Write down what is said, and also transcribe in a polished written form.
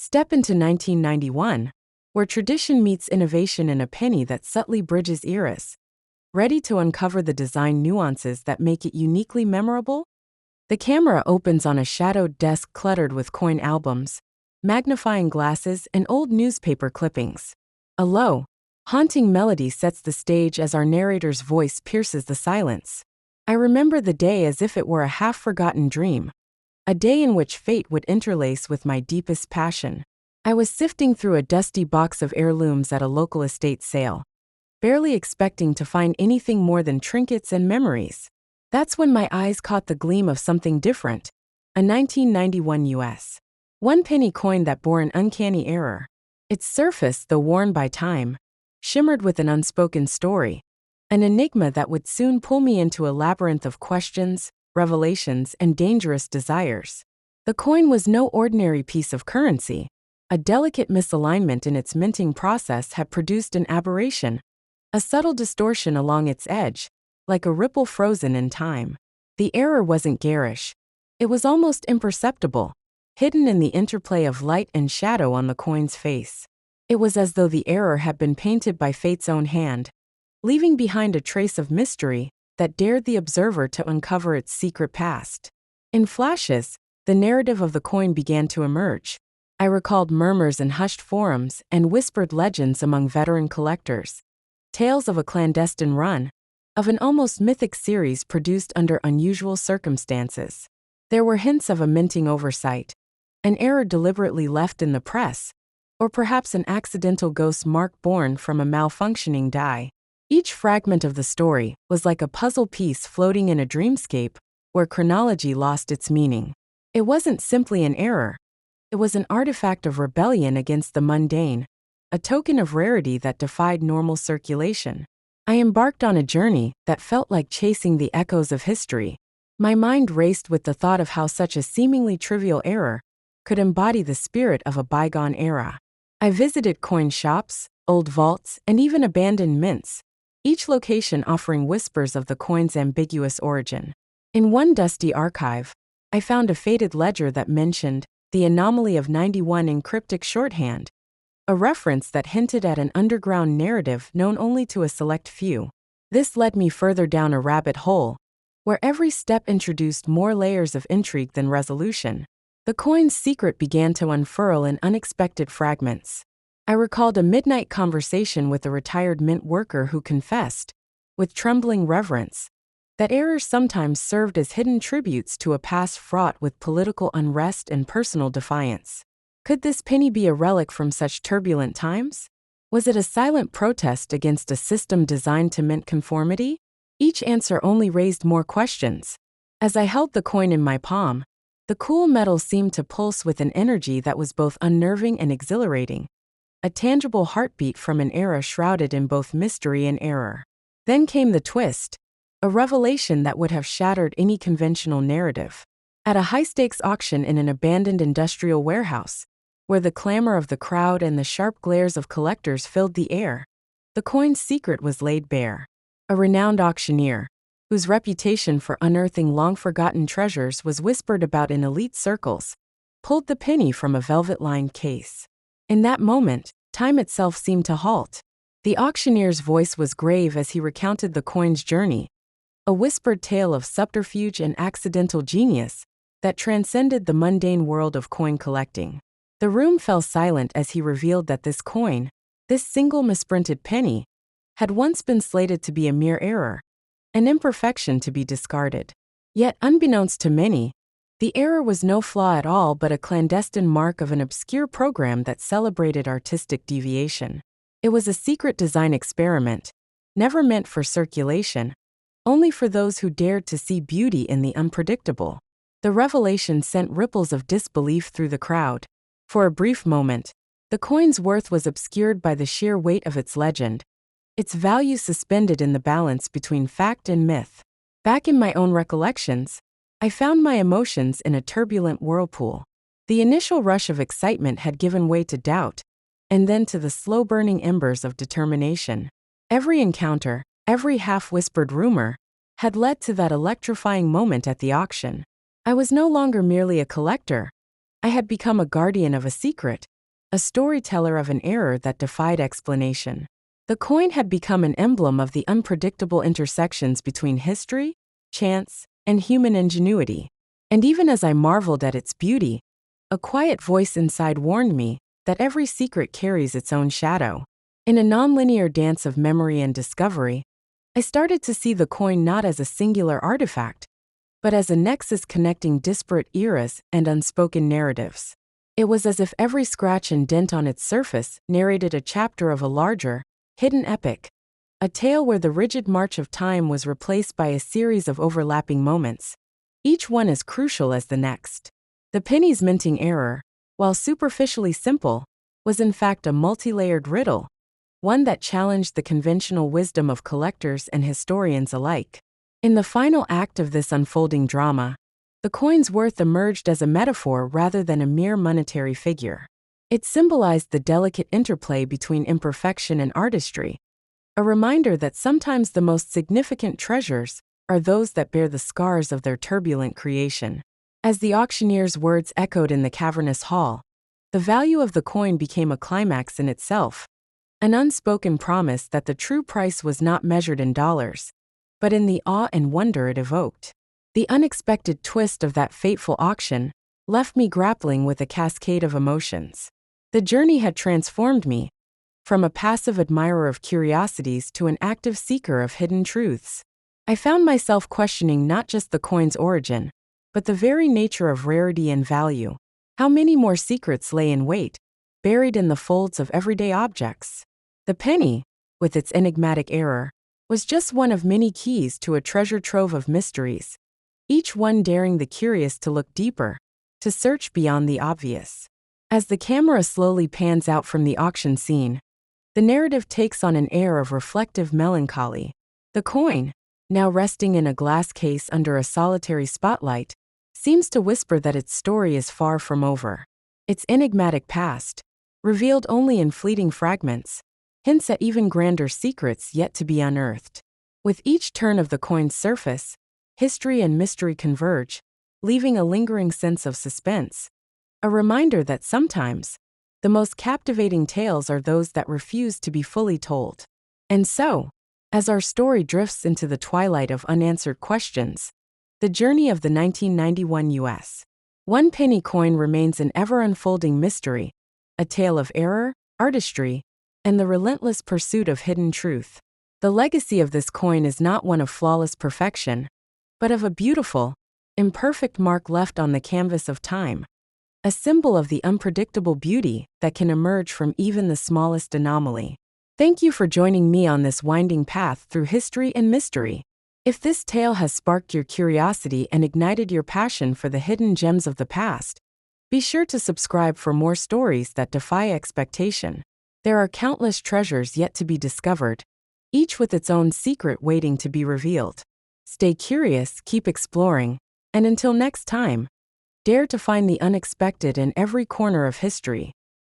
Step into 1991, where tradition meets innovation in a penny that subtly bridges eras. Ready to uncover the design nuances that make it uniquely memorable? The camera opens on a shadowed desk cluttered with coin albums, magnifying glasses, and old newspaper clippings. A low, haunting melody sets the stage as our narrator's voice pierces the silence. I remember the day as if it were a half-forgotten dream, a day in which fate would interlace with my deepest passion. I was sifting through a dusty box of heirlooms at a local estate sale, barely expecting to find anything more than trinkets and memories. That's when my eyes caught the gleam of something different, a 1991 US. 1 penny coin that bore an uncanny error. Its surface, though worn by time, shimmered with an unspoken story, an enigma that would soon pull me into a labyrinth of questions, revelations, and dangerous desires. The coin was no ordinary piece of currency. A delicate misalignment in its minting process had produced an aberration, a subtle distortion along its edge, like a ripple frozen in time. The error wasn't garish. It was almost imperceptible, hidden in the interplay of light and shadow on the coin's face. It was as though the error had been painted by fate's own hand, leaving behind a trace of mystery that dared the observer to uncover its secret past. In flashes, the narrative of the coin began to emerge. I recalled murmurs in hushed forums and whispered legends among veteran collectors. Tales of a clandestine run, of an almost mythic series produced under unusual circumstances. There were hints of a minting oversight, an error deliberately left in the press, or perhaps an accidental ghost mark born from a malfunctioning die. Each fragment of the story was like a puzzle piece floating in a dreamscape where chronology lost its meaning. It wasn't simply an error. It was an artifact of rebellion against the mundane, a token of rarity that defied normal circulation. I embarked on a journey that felt like chasing the echoes of history. My mind raced with the thought of how such a seemingly trivial error could embody the spirit of a bygone era. I visited coin shops, old vaults, and even abandoned mints, each location offering whispers of the coin's ambiguous origin. In one dusty archive, I found a faded ledger that mentioned the anomaly of 91 in cryptic shorthand, a reference that hinted at an underground narrative known only to a select few. This led me further down a rabbit hole, where every step introduced more layers of intrigue than resolution. The coin's secret began to unfurl in unexpected fragments. I recalled a midnight conversation with a retired mint worker who confessed, with trembling reverence, that errors sometimes served as hidden tributes to a past fraught with political unrest and personal defiance. Could this penny be a relic from such turbulent times? Was it a silent protest against a system designed to mint conformity? Each answer only raised more questions. As I held the coin in my palm, the cool metal seemed to pulse with an energy that was both unnerving and exhilarating, a tangible heartbeat from an era shrouded in both mystery and error. Then came the twist, a revelation that would have shattered any conventional narrative. At a high-stakes auction in an abandoned industrial warehouse, where the clamor of the crowd and the sharp glares of collectors filled the air, the coin's secret was laid bare. A renowned auctioneer, whose reputation for unearthing long-forgotten treasures was whispered about in elite circles, pulled the penny from a velvet-lined case. In that moment, time itself seemed to halt. The auctioneer's voice was grave as he recounted the coin's journey, a whispered tale of subterfuge and accidental genius that transcended the mundane world of coin collecting. The room fell silent as he revealed that this coin, this single misprinted penny, had once been slated to be a mere error, an imperfection to be discarded. Yet, unbeknownst to many, the error was no flaw at all but a clandestine mark of an obscure program that celebrated artistic deviation. It was a secret design experiment, never meant for circulation, only for those who dared to see beauty in the unpredictable. The revelation sent ripples of disbelief through the crowd. For a brief moment, the coin's worth was obscured by the sheer weight of its legend, its value suspended in the balance between fact and myth. Back in my own recollections, I found my emotions in a turbulent whirlpool. The initial rush of excitement had given way to doubt, and then to the slow-burning embers of determination. Every encounter, every half-whispered rumor, had led to that electrifying moment at the auction. I was no longer merely a collector. I had become a guardian of a secret, a storyteller of an era that defied explanation. The coin had become an emblem of the unpredictable intersections between history, chance, and human ingenuity. And even as I marveled at its beauty, a quiet voice inside warned me that every secret carries its own shadow. In a nonlinear dance of memory and discovery, I started to see the coin not as a singular artifact, but as a nexus connecting disparate eras and unspoken narratives. It was as if every scratch and dent on its surface narrated a chapter of a larger, hidden epic, a tale where the rigid march of time was replaced by a series of overlapping moments, each one as crucial as the next. The pennies minting error, while superficially simple, was in fact a multi-layered riddle, one that challenged the conventional wisdom of collectors and historians alike. In the final act of this unfolding drama, the coin's worth emerged as a metaphor rather than a mere monetary figure. It symbolized the delicate interplay between imperfection and artistry, a reminder that sometimes the most significant treasures are those that bear the scars of their turbulent creation. As the auctioneer's words echoed in the cavernous hall, the value of the coin became a climax in itself, an unspoken promise that the true price was not measured in dollars, but in the awe and wonder it evoked. The unexpected twist of that fateful auction left me grappling with a cascade of emotions. The journey had transformed me, from a passive admirer of curiosities to an active seeker of hidden truths. I found myself questioning not just the coin's origin, but the very nature of rarity and value. How many more secrets lay in wait, buried in the folds of everyday objects? The penny, with its enigmatic error, was just one of many keys to a treasure trove of mysteries, each one daring the curious to look deeper, to search beyond the obvious. As the camera slowly pans out from the auction scene, the narrative takes on an air of reflective melancholy. The coin, now resting in a glass case under a solitary spotlight, seems to whisper that its story is far from over. Its enigmatic past, revealed only in fleeting fragments, hints at even grander secrets yet to be unearthed. With each turn of the coin's surface, history and mystery converge, leaving a lingering sense of suspense, a reminder that sometimes, the most captivating tales are those that refuse to be fully told. And so, as our story drifts into the twilight of unanswered questions, the journey of the 1991 U.S. one penny coin remains an ever-unfolding mystery, a tale of error, artistry, and the relentless pursuit of hidden truth. The legacy of this coin is not one of flawless perfection, but of a beautiful, imperfect mark left on the canvas of time, a symbol of the unpredictable beauty that can emerge from even the smallest anomaly. Thank you for joining me on this winding path through history and mystery. If this tale has sparked your curiosity and ignited your passion for the hidden gems of the past, be sure to subscribe for more stories that defy expectation. There are countless treasures yet to be discovered, each with its own secret waiting to be revealed. Stay curious, keep exploring, and until next time, dare to find the unexpected in every corner of history.